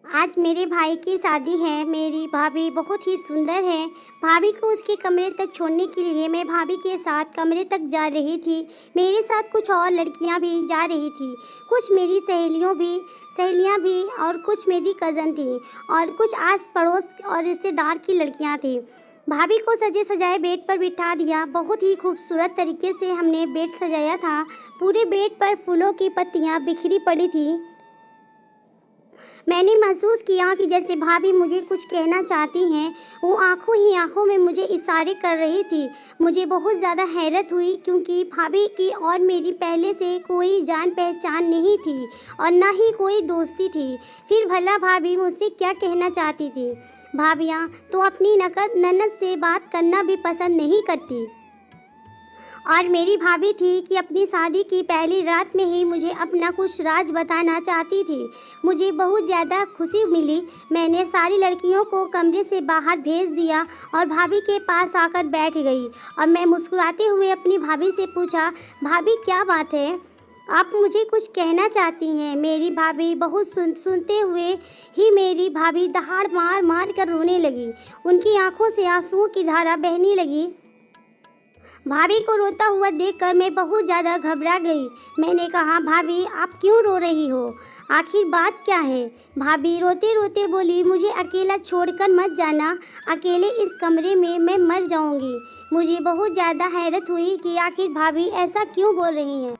आज मेरे भाई की शादी है। मेरी भाभी बहुत ही सुंदर है। भाभी को उसके कमरे तक छोड़ने के लिए मैं भाभी के साथ कमरे तक जा रही थी। मेरे साथ कुछ और लड़कियां भी जा रही थी। कुछ मेरी सहेलियां भी और कुछ मेरी कज़न थी और कुछ आस पड़ोस और रिश्तेदार की लड़कियां थी। भाभी को सजे सजाए बेड पर बिठा दिया। बहुत ही खूबसूरत तरीके से हमने बेड सजाया था। पूरे बेड पर फूलों की पत्तियां बिखरी पड़ी थी। मैंने महसूस किया कि जैसे भाभी मुझे कुछ कहना चाहती हैं। वो आंखों ही आंखों में मुझे इशारे कर रही थी। मुझे बहुत ज़्यादा हैरत हुई क्योंकि भाभी की और मेरी पहले से कोई जान पहचान नहीं थी और ना ही कोई दोस्ती थी। फिर भला भाभी मुझसे क्या कहना चाहती थी? भाभियाँ तो अपनी ननद से बात करना भी पसंद नहीं करती और मेरी भाभी थी कि अपनी शादी की पहली रात में ही मुझे अपना कुछ राज बताना चाहती थी। मुझे बहुत ज़्यादा खुशी मिली। मैंने सारी लड़कियों को कमरे से बाहर भेज दिया और भाभी के पास आकर बैठ गई और मैं मुस्कुराते हुए अपनी भाभी से पूछा, भाभी क्या बात है? आप मुझे कुछ कहना चाहती हैं? मेरी भाभी बहुत सुनते हुए ही मेरी भाभी दहाड़ मार मार कर रोने लगी। उनकी आंखों से आंसुओं की धारा बहने लगी। भाभी को रोता हुआ देखकर मैं बहुत ज़्यादा घबरा गई। मैंने कहा, भाभी आप क्यों रो रही हो? आखिर बात क्या है? भाभी रोते रोते बोली, मुझे अकेला छोड़कर मत जाना। अकेले इस कमरे में मैं मर जाऊंगी। मुझे बहुत ज़्यादा हैरत हुई कि आखिर भाभी ऐसा क्यों बोल रही हैं।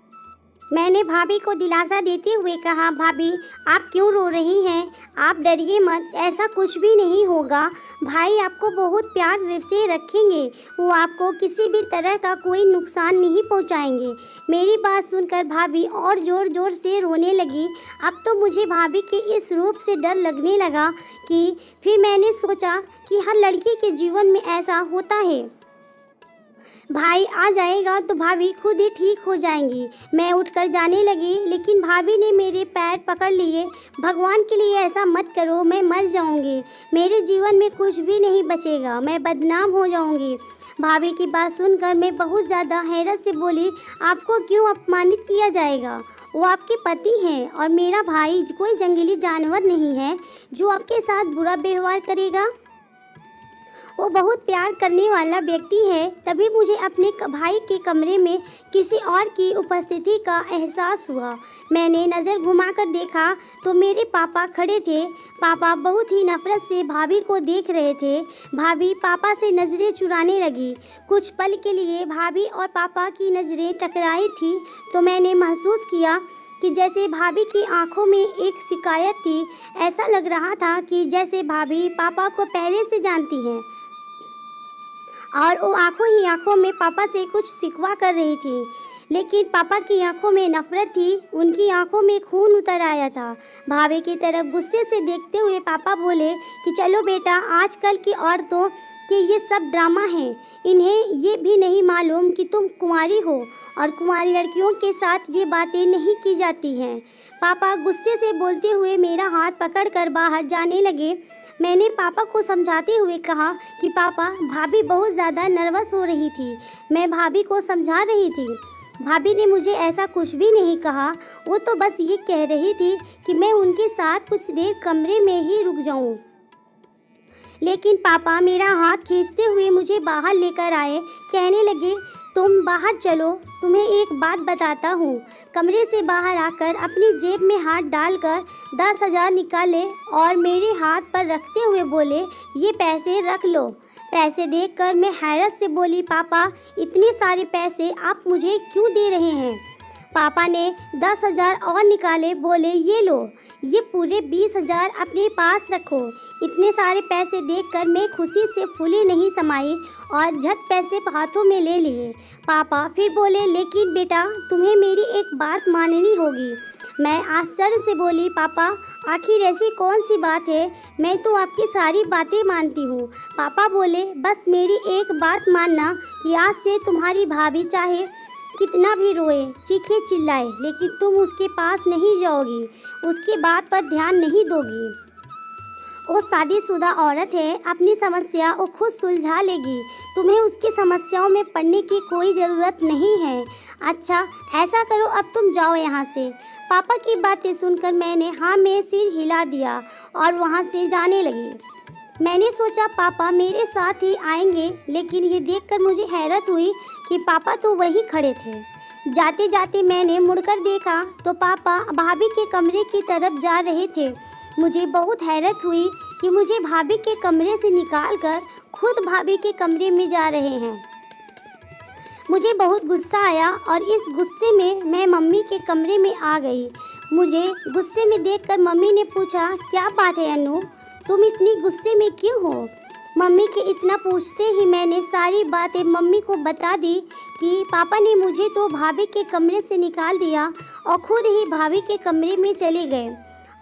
मैंने भाभी को दिलासा देते हुए कहा, भाभी आप क्यों रो रही हैं? आप डरिए मत, ऐसा कुछ भी नहीं होगा। भाई आपको बहुत प्यार से रखेंगे। वो आपको किसी भी तरह का कोई नुकसान नहीं पहुंचाएंगे। मेरी बात सुनकर भाभी और ज़ोर ज़ोर से रोने लगी। अब तो मुझे भाभी के इस रूप से डर लगने लगा कि फिर मैंने सोचा कि हर लड़की के जीवन में ऐसा होता है। भाई आ जाएगा तो भाभी खुद ही ठीक हो जाएंगी। मैं उठकर जाने लगी लेकिन भाभी ने मेरे पैर पकड़ लिए। भगवान के लिए ऐसा मत करो, मैं मर जाऊंगी। मेरे जीवन में कुछ भी नहीं बचेगा, मैं बदनाम हो जाऊंगी। भाभी की बात सुनकर मैं बहुत ज़्यादा हैरत से बोली, आपको क्यों अपमानित किया जाएगा? वो आपके पति हैं और मेरा भाई कोई जंगली जानवर नहीं है जो आपके साथ बुरा व्यवहार करेगा। वो बहुत प्यार करने वाला व्यक्ति है। तभी मुझे अपने भाई के कमरे में किसी और की उपस्थिति का एहसास हुआ। मैंने नज़र घुमाकर देखा तो मेरे पापा खड़े थे। पापा बहुत ही नफ़रत से भाभी को देख रहे थे। भाभी पापा से नज़रें चुराने लगी। कुछ पल के लिए भाभी और पापा की नज़रें टकराई थी तो मैंने महसूस किया कि जैसे भाभी की आंखों में एक शिकायत थी। ऐसा लग रहा था कि जैसे भाभी पापा को पहले से जानती हैं और वो आंखों ही आंखों में पापा से कुछ शिकवा कर रही थी। लेकिन पापा की आंखों में नफरत थी। उनकी आंखों में खून उतर आया था। भाभी की तरफ गुस्से से देखते हुए पापा बोले कि चलो बेटा, आजकल की औरतों के ये सब ड्रामा है। इन्हें ये भी नहीं मालूम कि तुम कुंवारी हो और कुंवारी लड़कियों के साथ ये बातें नहीं की जाती हैं। पापा गुस्से से बोलते हुए मेरा हाथ पकड़कर बाहर जाने लगे। मैंने पापा को समझाते हुए कहा कि पापा, भाभी बहुत ज़्यादा नर्वस हो रही थी। मैं भाभी को समझा रही थी। भाभी ने मुझे ऐसा कुछ भी नहीं कहा। वो तो बस ये कह रही थी कि मैं उनके साथ कुछ देर कमरे में ही रुक जाऊं। लेकिन पापा मेरा हाथ खींचते हुए मुझे बाहर लेकर आए। कहने लगे, तुम बाहर चलो, तुम्हें एक बात बताता हूँ। कमरे से बाहर आकर अपनी जेब में हाथ डालकर 10,000 निकाले और मेरे हाथ पर रखते हुए बोले, ये पैसे रख लो। पैसे देखकर मैं हैरत से बोली, पापा इतने सारे पैसे आप मुझे क्यों दे रहे हैं? पापा ने 10,000 और निकाले। बोले, ये लो, ये पूरे 20,000 अपने पास रखो। इतने सारे पैसे देखकर मैं खुशी से फूली नहीं समाई और झट पैसे हाथों में ले लिए। पापा फिर बोले, लेकिन बेटा तुम्हें मेरी एक बात माननी होगी। मैं आश्चर्य से बोली, पापा आखिर ऐसी कौन सी बात है? मैं तो आपकी सारी बातें मानती हूँ। पापा बोले, बस मेरी एक बात मानना कि आज से तुम्हारी भाभी चाहे कितना भी रोए, चीखे चिल्लाए, लेकिन तुम उसके पास नहीं जाओगी, उसकी बात पर ध्यान नहीं दोगी। वो शादीशुदा औरत है, अपनी समस्या वो खुद सुलझा लेगी, तुम्हें उसकी समस्याओं में पड़ने की कोई ज़रूरत नहीं है। अच्छा ऐसा करो, अब तुम जाओ यहाँ से। पापा की बातें सुनकर मैंने हाँ में सिर हिला दिया और वहाँ से जाने लगी। मैंने सोचा पापा मेरे साथ ही आएंगे, लेकिन ये देखकर मुझे हैरत हुई कि पापा तो वहीं खड़े थे। जाते जाते मैंने मुड़कर देखा तो पापा भाभी के कमरे की तरफ जा रहे थे। मुझे बहुत हैरत हुई कि मुझे भाभी के कमरे से निकालकर खुद भाभी के कमरे में जा रहे हैं। मुझे बहुत गुस्सा आया और इस गुस्से में मैं मम्मी के कमरे में आ गई। मुझे गुस्से में देखकर मम्मी ने पूछा, क्या बात है अनु, तुम इतनी गुस्से में क्यों हो? मम्मी के इतना पूछते ही मैंने सारी बातें मम्मी को बता दी कि पापा ने मुझे तो भाभी के कमरे से निकाल दिया और खुद ही भाभी के कमरे में चले गए।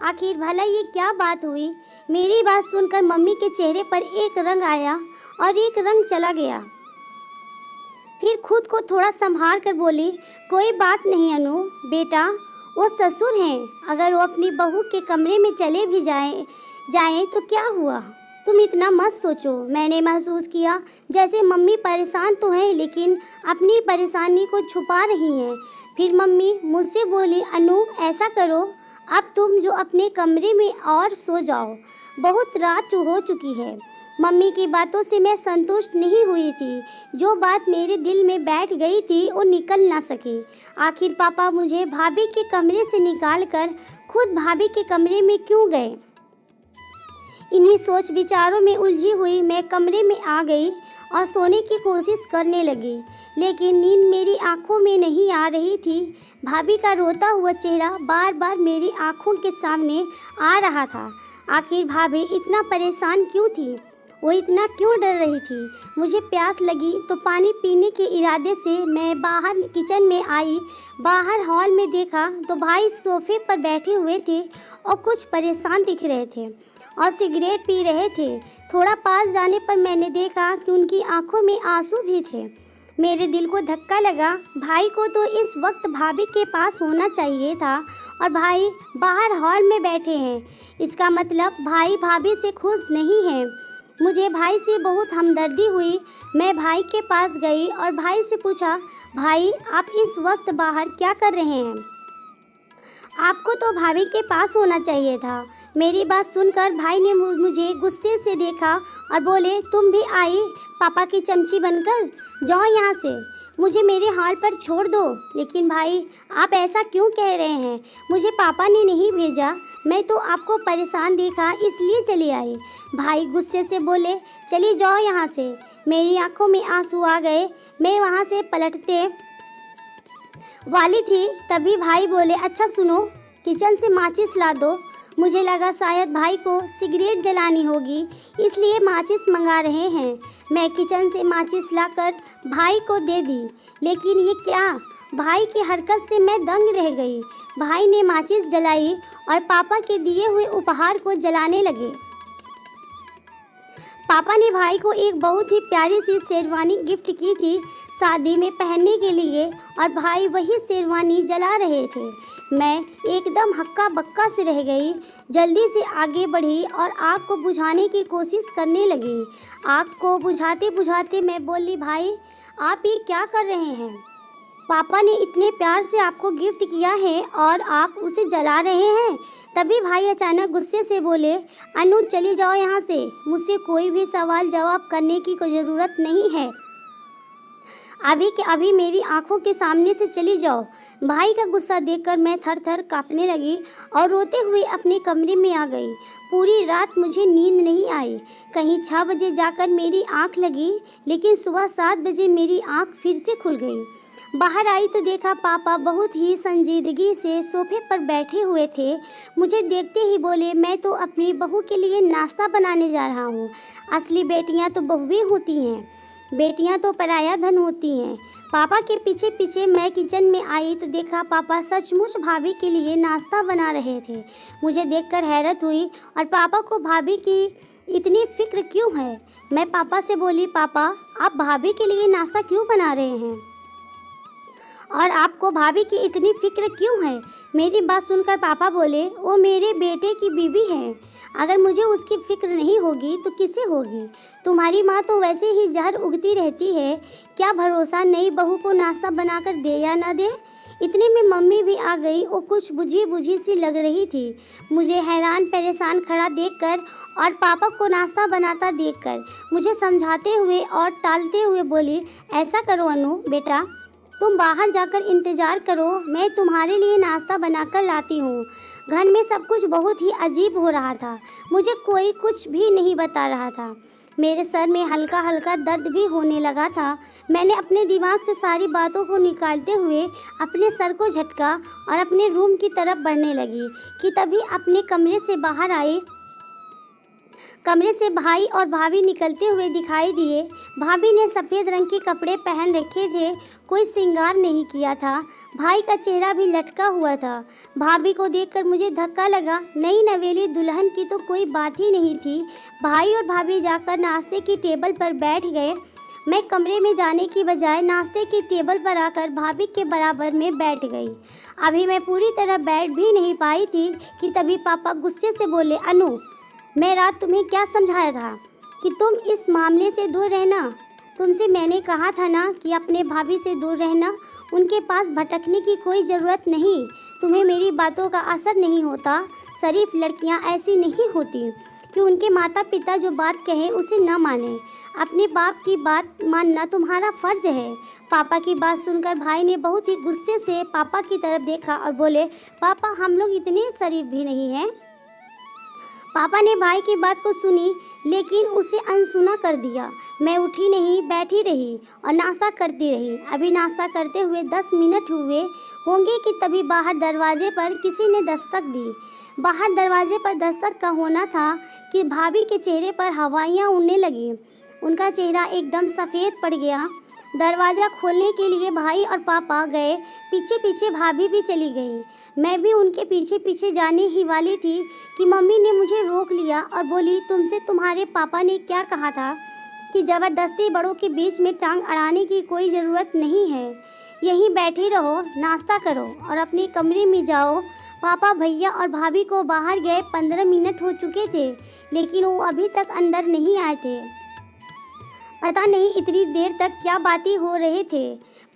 आखिर भला ये क्या बात हुई? मेरी बात सुनकर मम्मी के चेहरे पर एक रंग आया और एक रंग चला गया। फिर खुद को थोड़ा संभाल कर बोली, कोई बात नहीं अनु बेटा, वो ससुर हैं, अगर वो अपनी बहू के कमरे में चले भी जाएं तो क्या हुआ? तुम इतना मत सोचो। मैंने महसूस किया जैसे मम्मी परेशान तो हैं, लेकिन अपनी परेशानी को छुपा रही हैं। फिर मम्मी मुझसे बोली, अनु ऐसा करो, अब तुम जो अपने कमरे में और सो जाओ, बहुत रात हो चुकी है। मम्मी की बातों से मैं संतुष्ट नहीं हुई थी। जो बात मेरे दिल में बैठ गई थी वो निकल ना सकी। आखिर पापा मुझे भाभी के कमरे से निकालकर खुद भाभी के कमरे में क्यों गए? इन्हीं सोच विचारों में उलझी हुई मैं कमरे में आ गई और सोने की कोशिश करने लगी, लेकिन नींद मेरी आंखों में नहीं आ रही थी। भाभी का रोता हुआ चेहरा बार बार मेरी आंखों के सामने आ रहा था। आखिर भाभी इतना परेशान क्यों थी? वो इतना क्यों डर रही थी? मुझे प्यास लगी तो पानी पीने के इरादे से मैं बाहर किचन में आई। बाहर हॉल में देखा तो भाई सोफे पर बैठे हुए थे और कुछ परेशान दिख रहे थे और सिगरेट पी रहे थे। थोड़ा पास जाने पर मैंने देखा कि उनकी आंखों में आंसू भी थे। मेरे दिल को धक्का लगा। भाई को तो इस वक्त भाभी के पास होना चाहिए था और भाई बाहर हॉल में बैठे हैं। इसका मतलब भाई भाभी से खुश नहीं है। मुझे भाई से बहुत हमदर्दी हुई। मैं भाई के पास गई और भाई से पूछा, भाई आप इस वक्त बाहर क्या कर रहे हैं? आपको तो भाभी के पास होना चाहिए था। मेरी बात सुनकर भाई ने मुझे गुस्से से देखा और बोले, तुम भी आई पापा की चमची बनकर? जाओ यहाँ से, मुझे मेरे हाल पर छोड़ दो। लेकिन भाई आप ऐसा क्यों कह रहे हैं? मुझे पापा ने नहीं भेजा, मैं तो आपको परेशान देखा इसलिए चली आई। भाई गुस्से से बोले, चली जाओ यहाँ से। मेरी आंखों में आंसू आ गए। मैं वहाँ से पलटते वाली थी, तभी भाई बोले, अच्छा सुनो, किचन से माचिस ला दो। मुझे लगा शायद भाई को सिगरेट जलानी होगी, इसलिए माचिस मंगा रहे हैं। मैं किचन से माचिस लाकर भाई को दे दी, लेकिन ये क्या? भाई की हरकत से मैं दंग रह गई। भाई ने माचिस जलाई और पापा के दिए हुए उपहार को जलाने लगे। पापा ने भाई को एक बहुत ही प्यारी सी शेरवानी गिफ्ट की थी शादी में पहनने के लिए, और भाई वही शेरवानी जला रहे थे। मैं एकदम हक्का बक्का से रह गई। जल्दी से आगे बढ़ी और आग को बुझाने की कोशिश करने लगी। आग को बुझाते बुझाते मैं बोली, भाई आप ये क्या कर रहे हैं? पापा ने इतने प्यार से आपको गिफ्ट किया है और आप उसे जला रहे हैं। तभी भाई अचानक गुस्से से बोले, अनु चली जाओ यहाँ से, मुझसे कोई भी सवाल जवाब करने की कोई ज़रूरत नहीं है। अभी के अभी मेरी आंखों के सामने से चली जाओ। भाई का गुस्सा देखकर मैं थर थर कांपने लगी और रोते हुए अपने कमरे में आ गई। पूरी रात मुझे नींद नहीं आई। कहीं 6 बजे जाकर मेरी आंख लगी, लेकिन सुबह 7 बजे मेरी आंख फिर से खुल गई। बाहर आई तो देखा पापा बहुत ही संजीदगी से सोफे पर बैठे हुए थे। मुझे देखते ही बोले, मैं तो अपनी बहू के लिए नाश्ता बनाने जा रहा हूँ। असली बेटियाँ तो बहुएं होती हैं, बेटियां तो पराया धन होती हैं। पापा के पीछे पीछे मैं किचन में आई तो देखा पापा सचमुच भाभी के लिए नाश्ता बना रहे थे। मुझे देखकर हैरत हुई और पापा को भाभी की इतनी फिक्र क्यों है? मैं पापा से बोली, पापा आप भाभी के लिए नाश्ता क्यों बना रहे हैं और आपको भाभी की इतनी फिक्र क्यों है? मेरी बात सुनकर पापा बोले, वो मेरे बेटे की बीवी है। अगर मुझे उसकी फिक्र नहीं होगी तो किसे होगी? तुम्हारी माँ तो वैसे ही जहर उगती रहती है, क्या भरोसा नई बहू को नाश्ता बनाकर दे या ना दे। इतने में मम्मी भी आ गई। वो कुछ बुझी बुझी सी लग रही थी। मुझे हैरान परेशान खड़ा देखकर और पापा को नाश्ता बनाता देखकर मुझे समझाते हुए और टालते हुए बोली, ऐसा करो अनु बेटा, तुम बाहर जाकर इंतज़ार करो, मैं तुम्हारे लिए नाश्ता बनाकर लाती हूँ। घर में सब कुछ बहुत ही अजीब हो रहा था। मुझे कोई कुछ भी नहीं बता रहा था। मेरे सर में हल्का हल्का दर्द भी होने लगा था। मैंने अपने दिमाग से सारी बातों को निकालते हुए अपने सर को झटका और अपने रूम की तरफ बढ़ने लगी कि तभी अपने कमरे से बाहर आए। कमरे से भाई और भाभी निकलते हुए दिखाई दिए। भाभी ने सफ़ेद रंग के कपड़े पहन रखे थे, कोई श्रृंगार नहीं किया था। भाई का चेहरा भी लटका हुआ था। भाभी को देखकर मुझे धक्का लगा। नई नवेली दुल्हन की तो कोई बात ही नहीं थी। भाई और भाभी जाकर नाश्ते की टेबल पर बैठ गए। मैं कमरे में जाने की बजाय नाश्ते की टेबल पर आकर भाभी के बराबर में बैठ गई। अभी मैं पूरी तरह बैठ भी नहीं पाई थी कि तभी पापा गुस्से से बोले, अनु, मैं रात तुम्हें क्या समझाया था कि तुम इस मामले से दूर रहना। तुमसे मैंने कहा था ना कि अपने भाभी से दूर रहना, उनके पास भटकने की कोई ज़रूरत नहीं। तुम्हें मेरी बातों का असर नहीं होता। शरीफ लड़कियां ऐसी नहीं होती कि उनके माता पिता जो बात कहें उसे न माने। अपने बाप की बात मानना तुम्हारा फ़र्ज है। पापा की बात सुनकर भाई ने बहुत ही गुस्से से पापा की तरफ देखा और बोले, पापा, हम लोग इतने शरीफ भी नहीं हैं। पापा ने भाई की बात को सुनी लेकिन उसे अनसुना कर दिया। मैं उठी नहीं, बैठी रही और नाश्ता करती रही। अभी नाश्ता करते हुए 10 मिनट हुए होंगे कि तभी बाहर दरवाजे पर किसी ने दस्तक दी। बाहर दरवाजे पर दस्तक का होना था कि भाभी के चेहरे पर हवाइयाँ उड़ने लगी। उनका चेहरा एकदम सफ़ेद पड़ गया। दरवाज़ा खोलने के लिए भाई और पापा गए, पीछे पीछे भाभी भी चली गई। मैं भी उनके पीछे पीछे जाने ही वाली थी कि मम्मी ने मुझे रोक लिया और बोली, तुमसे तुम्हारे पापा ने क्या कहा था कि ज़बरदस्ती बड़ों के बीच में टांग अड़ाने की कोई ज़रूरत नहीं है। यहीं बैठे रहो, नाश्ता करो और अपने कमरे में जाओ। पापा, भैया और भाभी को बाहर गए 15 मिनट हो चुके थे लेकिन वो अभी तक अंदर नहीं आए थे। पता नहीं इतनी देर तक क्या बातें हो रहे थे।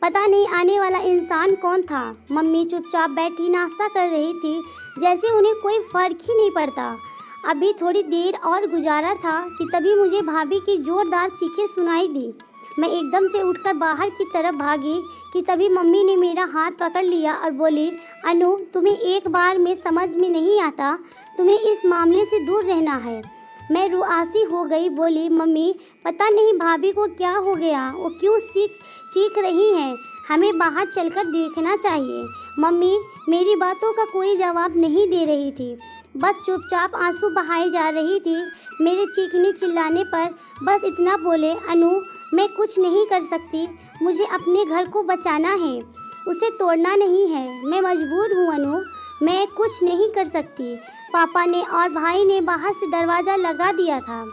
पता नहीं आने वाला इंसान कौन था। मम्मी चुपचाप बैठी नाश्ता कर रही थी, जैसे उन्हें कोई फ़र्क ही नहीं पड़ता। अभी थोड़ी देर और गुजारा था कि तभी मुझे भाभी की ज़ोरदार चीखें सुनाई दी। मैं एकदम से उठकर बाहर की तरफ भागी कि तभी मम्मी ने मेरा हाथ पकड़ लिया और बोली, अनु, तुम्हें एक बार में समझ में नहीं आता, तुम्हें इस मामले से दूर रहना है। मैं रुआसी हो गई, बोली, मम्मी, पता नहीं भाभी को क्या हो गया, वो क्यों चीख रही हैं, हमें बाहर चलकर देखना चाहिए। मम्मी मेरी बातों का कोई जवाब नहीं दे रही थी, बस चुपचाप आंसू बहाई जा रही थी। मेरे चीखने चिल्लाने पर बस इतना बोले, अनु, मैं कुछ नहीं कर सकती, मुझे अपने घर को बचाना है, उसे तोड़ना नहीं है। मैं मजबूर हूँ अनु, मैं कुछ नहीं कर सकती। पापा ने और भाई ने बाहर से दरवाज़ा लगा दिया था।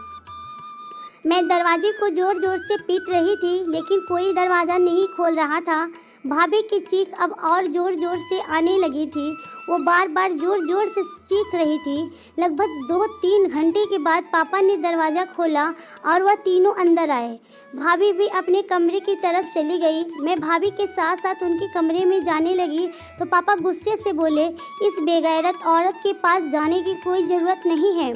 मैं दरवाजे को ज़ोर ज़ोर से पीट रही थी लेकिन कोई दरवाज़ा नहीं खोल रहा था। भाभी की चीख अब और ज़ोर ज़ोर से आने लगी थी। वो बार बार ज़ोर ज़ोर से चीख रही थी। लगभग 2-3 घंटे के बाद पापा ने दरवाज़ा खोला और वह तीनों अंदर आए। भाभी भी अपने कमरे की तरफ चली गई। मैं भाभी के साथ साथ उनके कमरे में जाने लगी तो पापा गुस्से से बोले, इस बेगैरत औरत के पास जाने की कोई ज़रूरत नहीं है।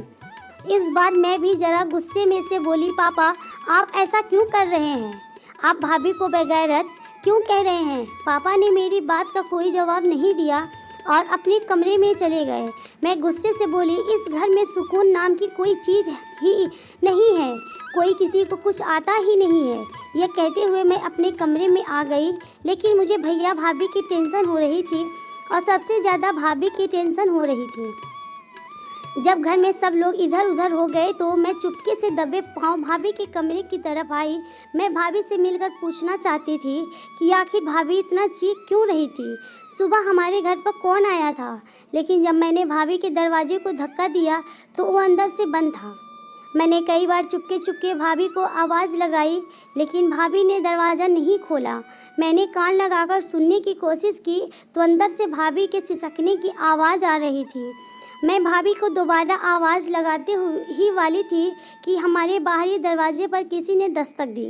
इस बार मैं भी ज़रा गुस्से में से बोली, पापा, आप ऐसा क्यों कर रहे हैं? आप भाभी को बेगैरत क्यों कह रहे हैं? पापा ने मेरी बात का कोई जवाब नहीं दिया और अपने कमरे में चले गए। मैं गुस्से से बोली, इस घर में सुकून नाम की कोई चीज़ ही नहीं है, कोई किसी को कुछ आता ही नहीं है। यह कहते हुए मैं अपने कमरे में आ गई लेकिन मुझे भैया भाभी की टेंशन हो रही थी और सबसे ज़्यादा भाभी की टेंशन हो रही थी। जब घर में सब लोग इधर उधर हो गए तो मैं चुपके से दबे पाँव भाभी के कमरे की तरफ आई। मैं भाभी से मिलकर पूछना चाहती थी कि आखिर भाभी इतना चीख क्यों रही थी, सुबह हमारे घर पर कौन आया था। लेकिन जब मैंने भाभी के दरवाजे को धक्का दिया तो वो अंदर से बंद था। मैंने कई बार चुपके चुपके भाभी को आवाज़ लगाई लेकिन भाभी ने दरवाज़ा नहीं खोला। मैंने कान लगाकर सुनने की कोशिश की तो अंदर से भाभी के सिसकने की आवाज़ आ रही थी। मैं भाभी को दोबारा आवाज़ लगाते ही वाली थी कि हमारे बाहरी दरवाजे पर किसी ने दस्तक दी।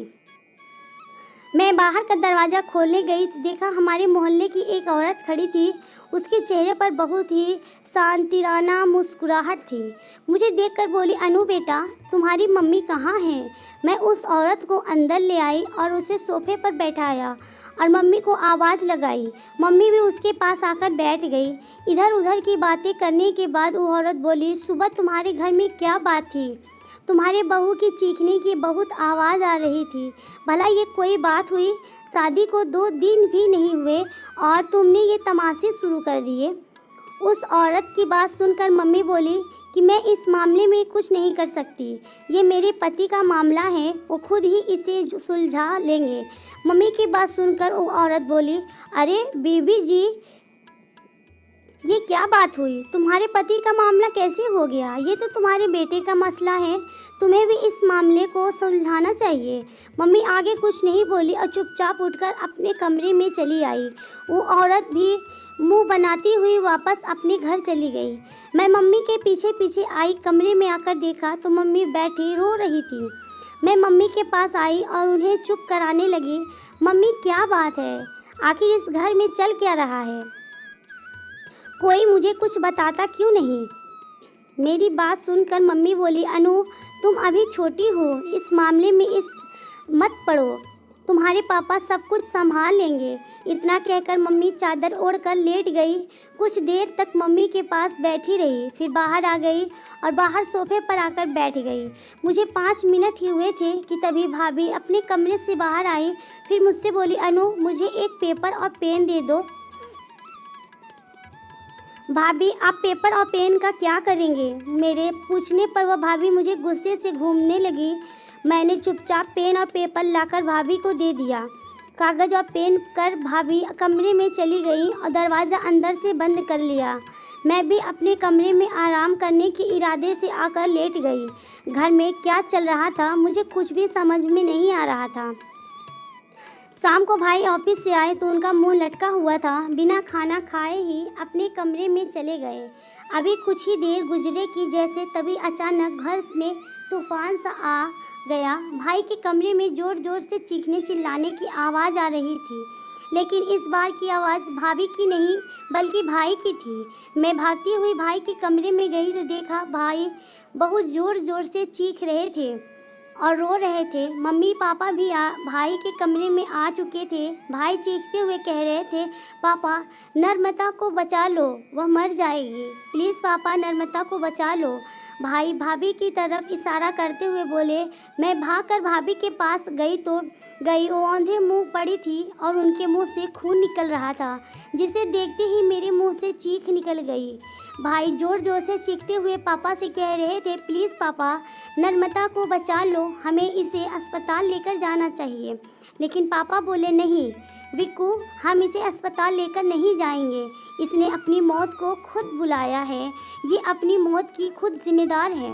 मैं बाहर का दरवाज़ा खोलने गई तो देखा हमारे मोहल्ले की एक औरत खड़ी थी। उसके चेहरे पर बहुत ही शांतिराना मुस्कुराहट थी। मुझे देखकर बोली, अनु बेटा, तुम्हारी मम्मी कहाँ है? मैं उस औरत को अंदर ले आई और उसे सोफे पर बैठाया और मम्मी को आवाज़ लगाई। मम्मी भी उसके पास आकर बैठ गई। इधर उधर की बातें करने के बाद वो औरत बोली, सुबह तुम्हारे घर में क्या बात थी? तुम्हारे बहू की चीखने की बहुत आवाज़ आ रही थी। भला ये कोई बात हुई? शादी को 2 दिन भी नहीं हुए और तुमने ये तमाशे शुरू कर दिए। उस औरत की बात सुनकर मम्मी बोली कि मैं इस मामले में कुछ नहीं कर सकती। ये मेरे पति का मामला है, वो खुद ही इसे सुलझा लेंगे। मम्मी की बात सुनकर वो औरत बोली, अरे बीबी जी, ये क्या बात हुई? तुम्हारे पति का मामला कैसे हो गया? ये तो तुम्हारे बेटे का मसला है, तुम्हें भी इस मामले को सुलझाना चाहिए। मम्मी आगे कुछ नहीं बोली और चुपचाप उठकर अपने कमरे में चली आई। वो औरत भी मुंह बनाती हुई वापस अपने घर चली गई। मैं मम्मी के पीछे पीछे आई। कमरे में आकर देखा तो मम्मी बैठी रो रही थी। मैं मम्मी के पास आई और उन्हें चुप कराने लगी। मम्मी, क्या बात है? आखिर इस घर में चल क्या रहा है? कोई मुझे कुछ बताता क्यों नहीं? मेरी बात सुनकर मम्मी बोली, अनु, तुम अभी छोटी हो, इस मामले में मत पड़ो, तुम्हारे पापा सब कुछ संभाल लेंगे। इतना कहकर मम्मी चादर ओढ़कर लेट गई। कुछ देर तक मम्मी के पास बैठी रही, फिर बाहर आ गई और बाहर सोफे पर आकर बैठ गई। मुझे 5 मिनट ही हुए थे कि तभी भाभी अपने कमरे से बाहर आई। फिर मुझसे बोली, अनु, मुझे एक पेपर और पेन दे दो। भाभी, आप पेपर और पेन का क्या करेंगे? मेरे पूछने पर वह भाभी मुझे गुस्से से घूमने लगी। मैंने चुपचाप पेन और पेपर लाकर भाभी को दे दिया। कागज़ और पेन कर भाभी कमरे में चली गई और दरवाज़ा अंदर से बंद कर लिया। मैं भी अपने कमरे में आराम करने के इरादे से आकर लेट गई। घर में क्या चल रहा था मुझे कुछ भी समझ में नहीं आ रहा था। शाम को भाई ऑफिस से आए तो उनका मुंह लटका हुआ था। बिना खाना खाए ही अपने कमरे में चले गए। अभी कुछ ही देर गुजरे कि जैसे तभी अचानक घर में तूफान सा आ गया। भाई के कमरे में ज़ोर ज़ोर से चीखने चिल्लाने की आवाज़ आ रही थी, लेकिन इस बार की आवाज़ भाभी की नहीं बल्कि भाई की थी। मैं भागती हुई भाई के कमरे में गई तो देखा भाई बहुत ज़ोर ज़ोर से चीख रहे थे और रो रहे थे। मम्मी पापा भी भाई के कमरे में आ चुके थे। भाई चीखते हुए कह रहे थे, पापा, नर्मदा को बचा लो, वह मर जाएगी। प्लीज़ पापा, नर्मदा को बचा लो। भाई भाभी की तरफ इशारा करते हुए बोले। मैं भागकर भाभी के पास गई वो औंधे मुंह पड़ी थी और उनके मुंह से खून निकल रहा था, जिसे देखते ही मेरे मुंह से चीख निकल गई। भाई जोर जोर से चीखते हुए पापा से कह रहे थे, प्लीज़ पापा, नर्मदा को बचा लो, हमें इसे अस्पताल लेकर जाना चाहिए। लेकिन पापा बोले, नहीं विक्कू, हम इसे अस्पताल लेकर नहीं जाएंगे। इसने अपनी मौत को खुद बुलाया है, ये अपनी मौत की खुद जिम्मेदार है,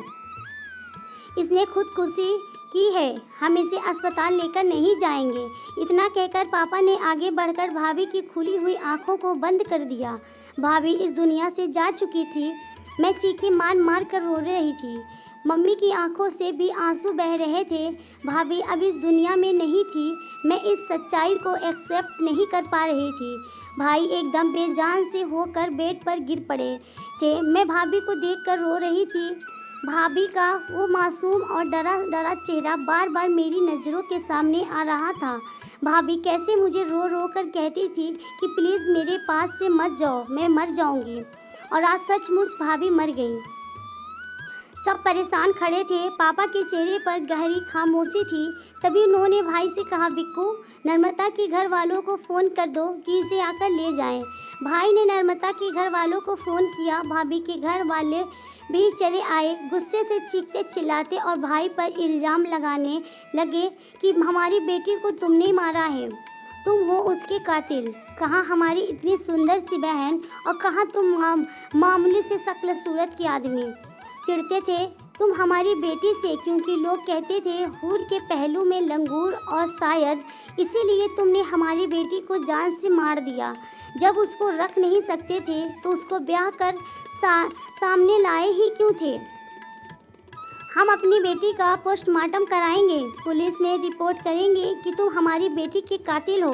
इसने खुदकुशी की है, हम इसे अस्पताल लेकर नहीं जाएंगे। इतना कहकर पापा ने आगे बढ़कर भाभी की खुली हुई आंखों को बंद कर दिया। भाभी इस दुनिया से जा चुकी थी। मैं चीखें मार मार कर रो रही थी। मम्मी की आंखों से भी आंसू बह रहे थे। भाभी अब इस दुनिया में नहीं थी। मैं इस सच्चाई को एक्सेप्ट नहीं कर पा रही थी। भाई एकदम बेजान से होकर बेड पर गिर पड़े थे। मैं भाभी को देखकर रो रही थी। भाभी का वो मासूम और डरा डरा चेहरा बार बार मेरी नज़रों के सामने आ रहा था। भाभी कैसे मुझे रो रो कर कहती थी कि प्लीज़ मेरे पास से मत जाओ, मैं मर जाऊंगी। और आज सचमुच भाभी मर गई। सब परेशान खड़े थे। पापा के चेहरे पर गहरी खामोशी थी। तभी उन्होंने भाई से कहा, विक्कू, नर्मदा के घर वालों को फ़ोन कर दो कि इसे आकर ले जाएं। भाई ने नर्मदा के घर वालों को फ़ोन किया। भाभी के घर वाले भी चले आए, गुस्से से चीखते चिल्लाते और भाई पर इल्ज़ाम लगाने लगे कि हमारी बेटी को तुमने मारा है, तुम हो उसके कातिल। कहाँ हमारी इतनी सुंदर सी बहन और कहाँ तुम मामूली से शक्ल सूरत के आदमी। चिढ़ते थे तुम हमारी बेटी से, क्योंकि लोग कहते थे हूर के पहलू में लंगूर और शायद इसीलिए तुमने हमारी बेटी को जान से मार दिया। जब उसको रख नहीं सकते थे तो उसको ब्याह कर सामने लाए ही क्यों थे? हम अपनी बेटी का पोस्टमार्टम कराएंगे, पुलिस में रिपोर्ट करेंगे कि तुम हमारी बेटी के कातिल हो।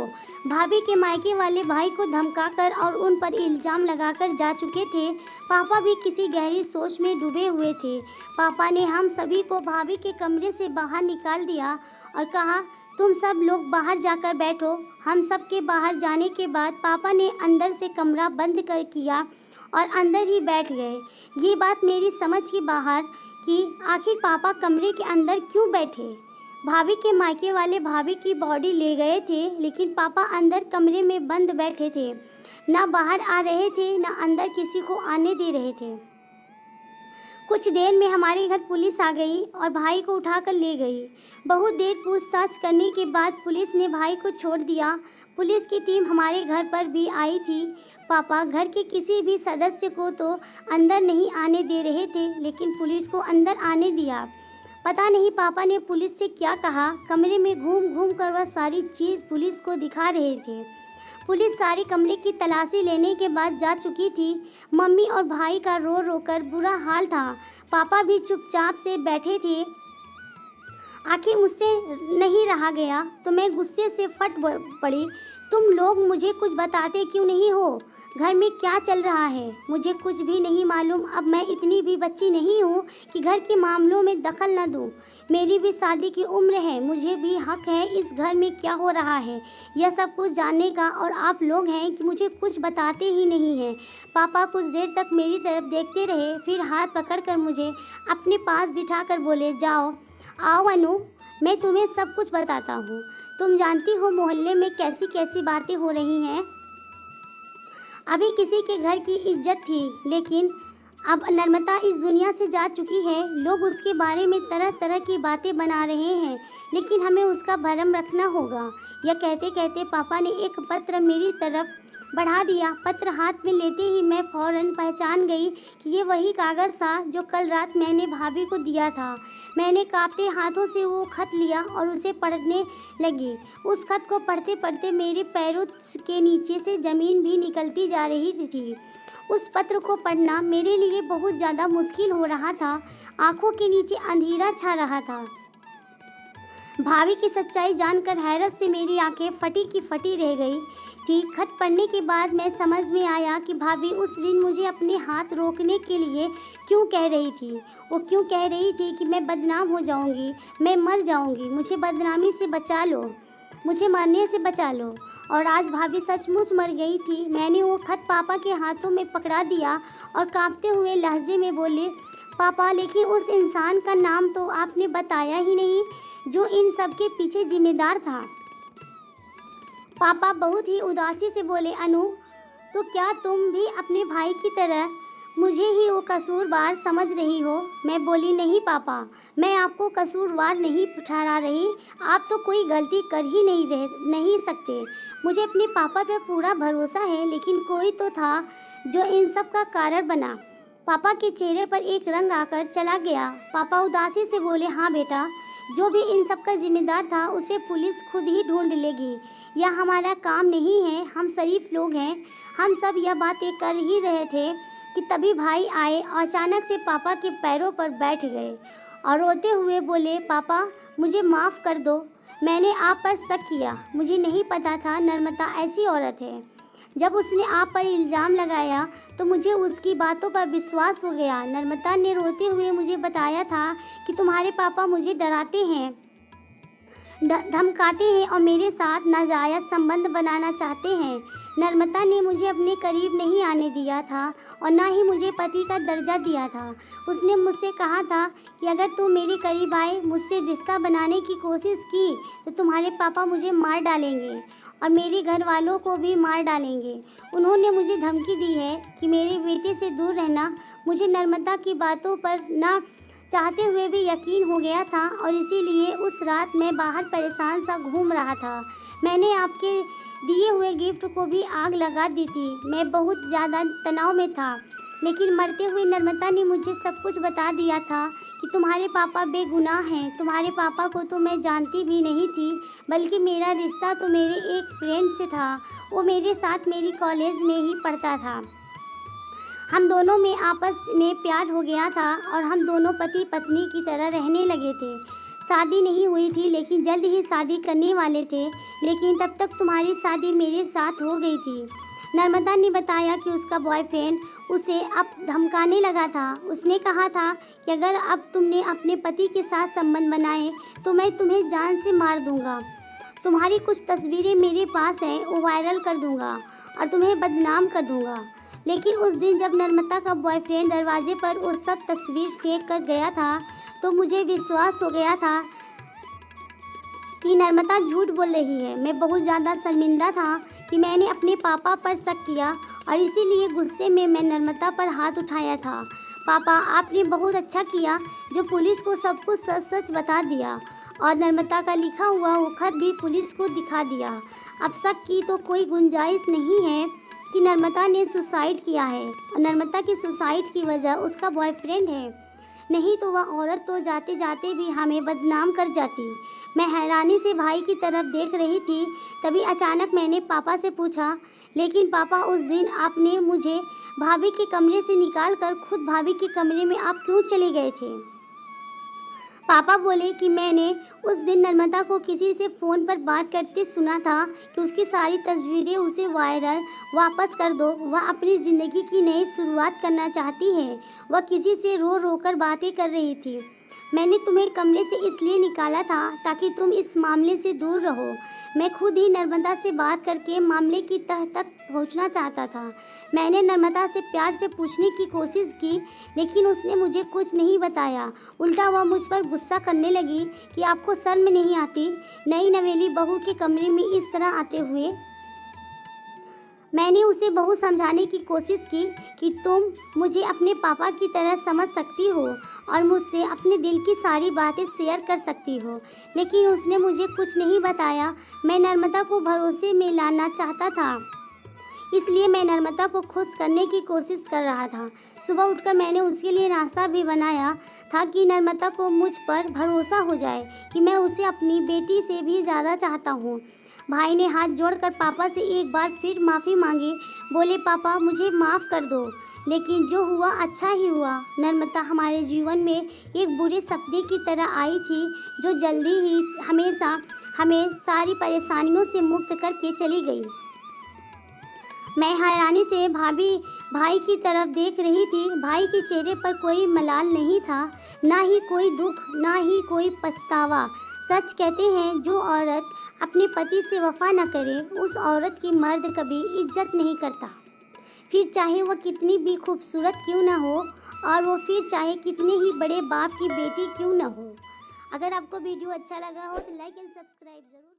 भाभी के मायके वाले भाई को धमकाकर और उन पर इल्ज़ाम लगाकर जा चुके थे। पापा भी किसी गहरी सोच में डूबे हुए थे। पापा ने हम सभी को भाभी के कमरे से बाहर निकाल दिया और कहा, तुम सब लोग बाहर जाकर बैठो। हम सब के बाहर जाने के बाद पापा ने अंदर से कमरा बंद कर किया और अंदर ही बैठ गए। ये बात मेरी समझ के बाहर कि आखिर पापा कमरे के अंदर क्यों बैठे। भाभी के मायके वाले भाभी की बॉडी ले गए थे, लेकिन पापा अंदर कमरे में बंद बैठे थे। ना बाहर आ रहे थे, ना अंदर किसी को आने दे रहे थे। कुछ देर में हमारे घर पुलिस आ गई और भाई को उठाकर ले गई। बहुत देर पूछताछ करने के बाद पुलिस ने भाई को छोड़ दिया। पुलिस की टीम हमारे घर पर भी आई थी। पापा घर के किसी भी सदस्य को तो अंदर नहीं आने दे रहे थे, लेकिन पुलिस को अंदर आने दिया। पता नहीं पापा ने पुलिस से क्या कहा। कमरे में घूम घूम कर वह सारी चीज़ पुलिस को दिखा रहे थे। पुलिस सारे कमरे की तलाशी लेने के बाद जा चुकी थी। मम्मी और भाई का रो रो कर बुरा हाल था। पापा भी चुपचाप से बैठे थे। आखिर मुझसे नहीं रहा गया तो मैं गुस्से से फट पड़ी। तुम लोग मुझे कुछ बताते क्यों नहीं हो? घर में क्या चल रहा है? मुझे कुछ भी नहीं मालूम। अब मैं इतनी भी बच्ची नहीं हूँ कि घर के मामलों में दखल न दूँ। मेरी भी शादी की उम्र है। मुझे भी हक है इस घर में क्या हो रहा है यह सब कुछ जानने का, और आप लोग हैं कि मुझे कुछ बताते ही नहीं हैं। पापा कुछ देर तक मेरी तरफ देखते रहे, फिर हाथ पकड़कर मुझे अपने पास बिठाकर बोले, जाओ आओ अनु, मैं तुम्हें सब कुछ बताता हूँ। तुम जानती हो मोहल्ले में कैसी कैसी बातें हो रही हैं। अभी किसी के घर की इज्जत थी, लेकिन अब नर्मदा इस दुनिया से जा चुकी है। लोग उसके बारे में तरह तरह की बातें बना रहे हैं, लेकिन हमें उसका भरम रखना होगा। यह कहते कहते पापा ने एक पत्र मेरी तरफ बढ़ा दिया। पत्र हाथ में लेते ही मैं फ़ौरन पहचान गई कि ये वही कागज़ था जो कल रात मैंने भाभी को दिया था। मैंने कांपते हाथों से वो खत लिया और उसे पढ़ने लगी। उस खत को पढ़ते पढ़ते मेरे पैरों के नीचे से ज़मीन भी निकलती जा रही थी। उस पत्र को पढ़ना मेरे लिए बहुत ज़्यादा मुश्किल हो रहा था। आंखों के नीचे अंधेरा छा रहा था। भाभी की सच्चाई जानकर हैरत से मेरी आंखें फटी की फटी रह गई थी। खत पढ़ने के बाद मैं समझ में आया कि भाभी उस दिन मुझे अपने हाथ रोकने के लिए क्यों कह रही थी। वो क्यों कह रही थी कि मैं बदनाम हो जाऊंगी, मैं मर जाऊंगी, मुझे बदनामी से बचा लो, मुझे मरने से बचा लो। और आज भाभी सचमुच मर गई थी। मैंने वो खत पापा के हाथों में पकड़ा दिया और कांपते हुए लहजे में बोले, पापा, लेकिन उस इंसान का नाम तो आपने बताया ही नहीं जो इन सब के पीछे जिम्मेदार था। पापा बहुत ही उदासी से बोले, अनु, तो क्या तुम भी अपने भाई की तरह मुझे ही वो कसूरवार समझ रही हो? मैं बोली, नहीं पापा, मैं आपको कसूरवार नहीं ठहरा रही। आप तो कोई गलती कर ही नहीं सकते। मुझे अपने पापा पर पूरा भरोसा है, लेकिन कोई तो था जो इन सब का कारण बना। पापा के चेहरे पर एक रंग आकर चला गया। पापा उदासी से बोले, हाँ बेटा, जो भी इन सब का जिम्मेदार था उसे पुलिस खुद ही ढूंढ लेगी। यह हमारा काम नहीं है, हम शरीफ लोग हैं। हम सब यह बातें कर ही रहे थे कि तभी भाई आए और अचानक से पापा के पैरों पर बैठ गए और रोते हुए बोले, पापा, मुझे माफ़ कर दो, मैंने आप पर शक किया। मुझे नहीं पता था नर्मदा ऐसी औरत है। जब उसने आप पर इल्ज़ाम लगाया तो मुझे उसकी बातों पर विश्वास हो गया। नर्मदा ने रोते हुए मुझे बताया था कि तुम्हारे पापा मुझे डराते हैं, धमकाते हैं और मेरे साथ नाजायज़ संबंध बनाना चाहते हैं। नर्मदा ने मुझे अपने करीब नहीं आने दिया था और ना ही मुझे पति का दर्जा दिया था। उसने मुझसे कहा था कि अगर तुम मेरे करीब आए, मुझसे रिश्ता बनाने की कोशिश की तो तुम्हारे पापा मुझे मार डालेंगे और मेरे घर वालों को भी मार डालेंगे। उन्होंने मुझे धमकी दी है कि मेरे बेटे से दूर रहना। मुझे नर्मदा की बातों पर ना चाहते हुए भी यकीन हो गया था और इसीलिए उस रात मैं बाहर परेशान सा घूम रहा था। मैंने आपके दिए हुए गिफ्ट को भी आग लगा दी थी। मैं बहुत ज़्यादा तनाव में था, लेकिन मरते हुए नर्मदा ने मुझे सब कुछ बता दिया था कि कि तुम्हारे पापा बेगुनाह हैं। तुम्हारे पापा को तो मैं जानती भी नहीं थी, बल्कि मेरा रिश्ता तो मेरे एक फ्रेंड से था। वो मेरे साथ मेरी कॉलेज में ही पढ़ता था। हम दोनों में आपस में प्यार हो गया था और हम दोनों पति पत्नी की तरह रहने लगे थे। शादी नहीं हुई थी, लेकिन जल्द ही शादी करने वाले थे। लेकिन तब तक तुम्हारी शादी मेरे साथ हो गई थी। नर्मदा ने बताया कि उसका बॉयफ्रेंड उसे अब धमकाने लगा था। उसने कहा था कि अगर अब तुमने अपने पति के साथ संबंध बनाए तो मैं तुम्हें जान से मार दूंगा। तुम्हारी कुछ तस्वीरें मेरे पास हैं, वो वायरल कर दूंगा और तुम्हें बदनाम कर दूंगा। लेकिन उस दिन जब नर्मदा का बॉयफ्रेंड दरवाजे पर वो सब तस्वीर फेंक कर गया था तो मुझे विश्वास हो गया था कि नर्मदा झूठ बोल रही है। मैं बहुत ज़्यादा शर्मिंदा था कि मैंने अपने पापा पर शक किया और इसीलिए गुस्से में मैं नर्मदा पर हाथ उठाया था। पापा, आपने बहुत अच्छा किया जो पुलिस को सब कुछ सच सच बता दिया और नर्मदा का लिखा हुआ वो खत भी पुलिस को दिखा दिया। अब शक की तो कोई गुंजाइश नहीं है कि नर्मदा ने सुसाइड किया है और नर्मदा की सुसाइड की वजह उसका बॉयफ्रेंड है। नहीं तो वह औरत तो जाते जाते भी हमें बदनाम कर जाती। मैं हैरानी से भाई की तरफ देख रही थी, तभी अचानक मैंने पापा से पूछा, लेकिन पापा उस दिन आपने मुझे भाभी के कमरे से निकाल कर खुद भाभी के कमरे में आप क्यों चले गए थे? पापा बोले कि मैंने उस दिन नर्मदा को किसी से फ़ोन पर बात करते सुना था कि उसकी सारी तस्वीरें उसे वायरल वापस कर दो। वह अपनी ज़िंदगी की नई शुरुआत करना चाहती है। वह किसी से रो रो कर बातें कर रही थी। मैंने तुम्हें कमरे से इसलिए निकाला था ताकि तुम इस मामले से दूर रहो। मैं खुद ही नर्मदा से बात करके मामले की तह तक पहुंचना चाहता था। मैंने नर्मदा से प्यार से पूछने की कोशिश की, लेकिन उसने मुझे कुछ नहीं बताया। उल्टा वह मुझ पर गुस्सा करने लगी कि आपको शर्म नहीं आती नई नवेली बहू के कमरे में इस तरह आते हुए। मैंने उसे बहुत समझाने की कोशिश की कि तुम मुझे अपने पापा की तरह समझ सकती हो और मुझसे अपने दिल की सारी बातें शेयर कर सकती हो, लेकिन उसने मुझे कुछ नहीं बताया। मैं नर्मदा को भरोसे में लाना चाहता था, इसलिए मैं नर्मदा को खुश करने की कोशिश कर रहा था। सुबह उठकर मैंने उसके लिए नाश्ता भी बनाया था कि नर्मदा को मुझ पर भरोसा हो जाए कि मैं उसे अपनी बेटी से भी ज़्यादा चाहता हूँ। भाई ने हाथ जोड़कर पापा से एक बार फिर माफ़ी मांगी। बोले, पापा मुझे माफ़ कर दो, लेकिन जो हुआ अच्छा ही हुआ। नर्मदा हमारे जीवन में एक बुरे सपने की तरह आई थी जो जल्दी ही हमेशा हमें सारी परेशानियों से मुक्त करके चली गई। मैं हैरानी से भाई की तरफ देख रही थी। भाई के चेहरे पर कोई मलाल नहीं था, ना ही कोई दुख, ना ही कोई पछतावा। सच कहते हैं, जो औरत अपने पति से वफा न करे उस औरत की मर्द कभी इज्जत नहीं करता, फिर चाहे वह कितनी भी खूबसूरत क्यों न हो और वो फिर चाहे कितने ही बड़े बाप की बेटी क्यों न हो। अगर आपको वीडियो अच्छा लगा हो तो लाइक एंड सब्सक्राइब ज़रूर।